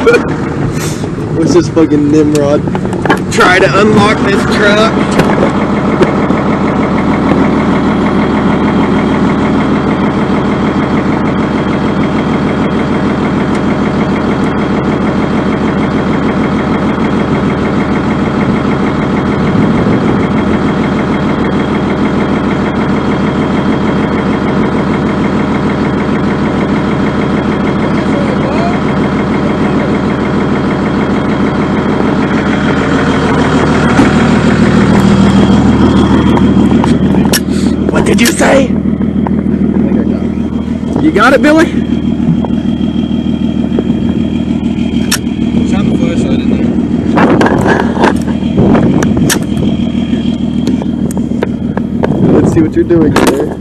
What's this fucking Nimrod? Try to unlock this truck. What did you say? You got it, Billy? Shine the flashlight in there. Let's see what you're doing there.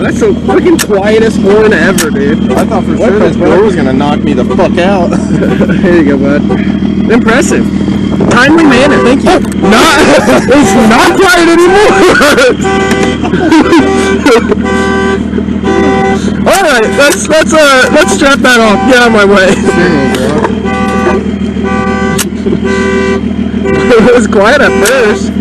That's the fucking quietest horn ever, dude. I thought for sure this door was gonna knock me the fuck out. There you go, bud. Impressive. Timely manner, thank you. It's not quiet anymore. All right, let's strap that off. Get out of my way. It was quiet at first.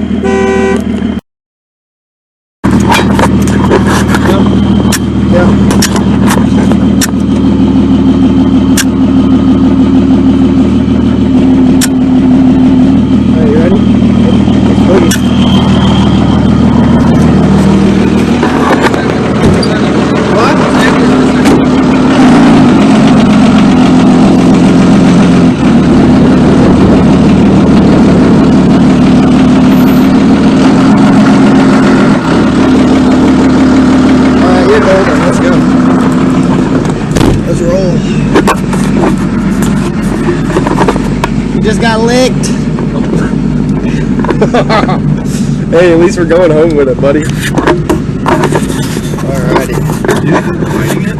Let's go. Let's roll. You just got licked. Hey, at least we're going home with it, buddy. Alrighty. You fighting it?